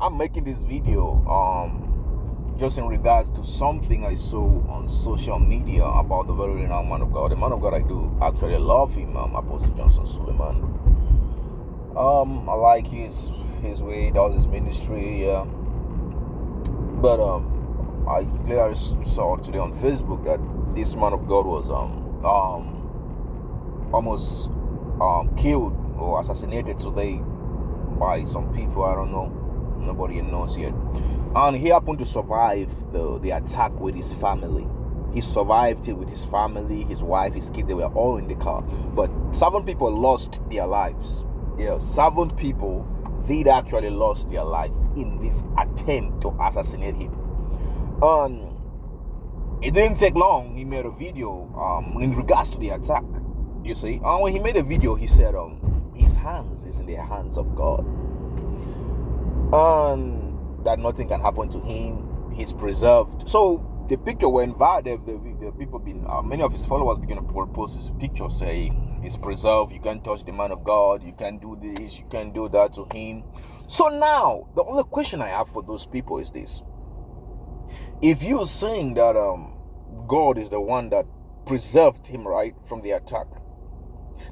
I'm making this video just in regards to something I saw on social media about the very renowned man of God. The man of God, I do actually love him, Apostle Johnson Suleman. I like his way he does his ministry, but I clearly saw today on Facebook that this man of God was almost killed or assassinated today by some people. I don't know, nobody knows yet. And he happened to survive the attack with his family. He survived it with his family, his wife, his kids. They were all in the car, but 7 people lost their lives. 7 people did actually lost their life in this attempt to assassinate him. It didn't take long. He made a video in regards to the attack. You see, when he made a video, he said his hands is in the hands of God, and that nothing can happen to him. He's preserved. So the picture went viral. The people many of his followers began to post this picture saying he's preserved. You can't touch the man of God. You can't do this. You can't do that to him. So now the only question I have for those people is this: if you're saying that God is the one that preserved him right from the attack,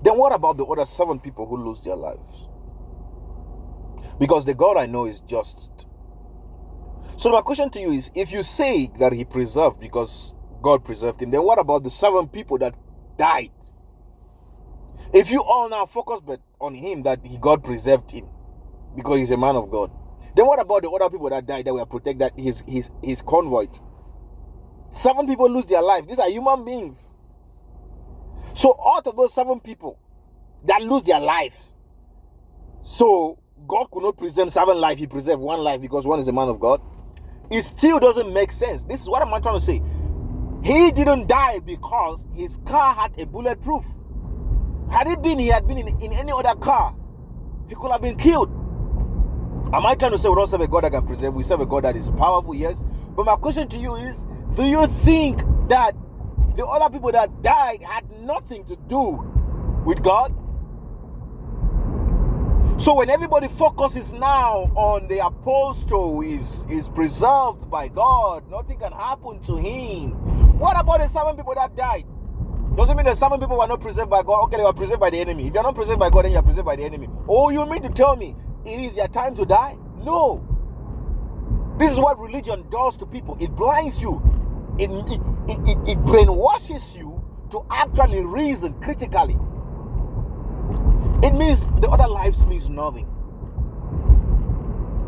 then what about the other 7 people who lose their lives? Because the God I know is just. So my question to you is, if you say that he preserved because God preserved him, then what about the 7 people that died? If you all now focus but on him, that God preserved him because he's a man of God, then what about the other people that died, that were protected, his convoy? 7 people lose their life. These are human beings. So out of those 7 people that lose their life, so God could not preserve 7 lives, he preserved 1 life because one is a man of God. It still doesn't make sense. This is what I'm trying to say. He didn't die because his car had a bulletproof. Had he had been in any other car, he could have been killed. Am I trying to say we don't serve a God that can preserve? We serve a God that is powerful, yes. But my question to you is, do you think that the other people that died had nothing to do with God? So when everybody focuses now on the apostle is preserved by God, nothing can happen to him. What about the 7 people that died? Doesn't mean the 7 people were not preserved by God. Okay, they were preserved by the enemy. If you're not preserved by God, then you're preserved by the enemy. Oh, you mean to tell me it is their time to die? No. This is what religion does to people. It blinds you. It brainwashes you to actually reason critically. It means the other lives means nothing,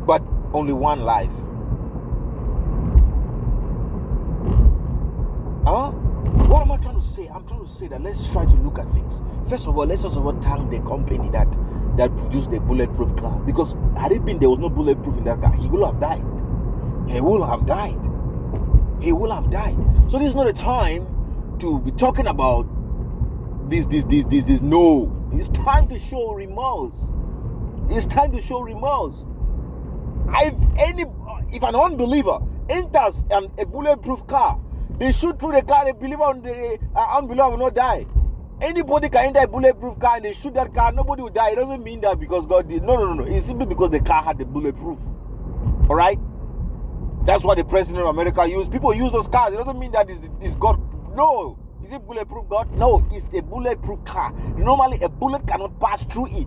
but only 1 life. What am I trying to say? I'm trying to say that let's try to look at things. First of all, let's thank the company that produced the bulletproof car, because had it been there was no bulletproof in that car, he will have died. He will have died. He will have died. So this is not a time to be talking about this. No. It's time to show remorse. It's time to show remorse. If an unbeliever enters a bulletproof car, they shoot through the car, the believer and the unbeliever will not die. Anybody can enter a bulletproof car and they shoot that car, nobody will die. It doesn't mean that because God did. No. It's simply because the car had the bulletproof. Alright? That's what the president of America used. People use those cars. It doesn't mean that it's God. No. Is it bulletproof, God? No, it's a bulletproof car. Normally, a bullet cannot pass through it.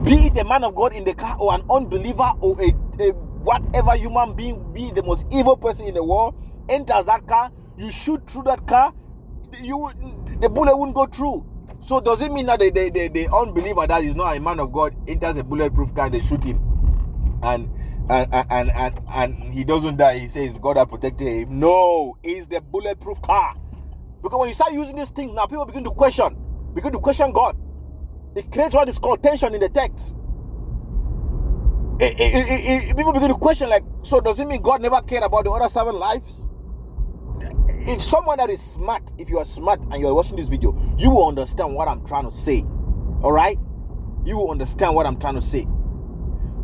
Be it a man of God in the car, or an unbeliever, or a whatever human being, be the most evil person in the world, enters that car, you shoot through that car, the bullet won't go through. So does it mean that the unbeliever that is not a man of God enters a bulletproof car and they shoot him, and he doesn't die? He says God has protected him. No, it's the bulletproof car. Because when you start using these things now, people begin to question God. It creates what is called tension in the text. People begin to question, like, so does it mean God never cared about the other 7 lives? If someone that is smart, if you are smart and you are watching this video, you will understand what I'm trying to say. Alright? You will understand what I'm trying to say.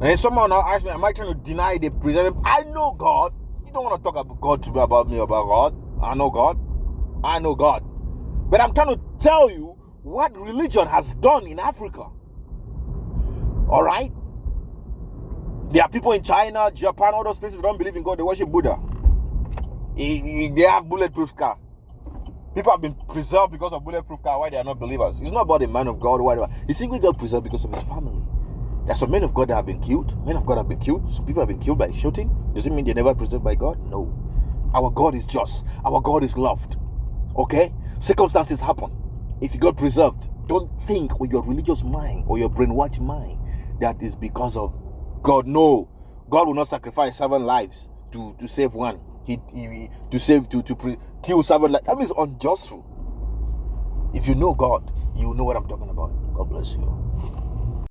And if someone now asks me, am I trying to deny the preserve? I know God. You don't want to talk about God to me about God. I know God. But I'm trying to tell you what religion has done in Africa. Alright? There are people in China, Japan, all those places that don't believe in God. They worship Buddha. They have bulletproof car. People have been preserved because of bulletproof car. Why they are not believers? It's not about the man of God or whatever. It's simply God preserved because of his family. There are some men of God that have been killed. Men of God have been killed. Some people have been killed by shooting. Does it mean they're never preserved by God? No. Our God is just. Our God is loved. Okay? Circumstances happen. If you got preserved, don't think with your religious mind or your brainwashed mind that is because of God. No. God will not sacrifice 7 lives to save one. Kill 7 lives. That means unjustful. If you know God, you know what I'm talking about. God bless you.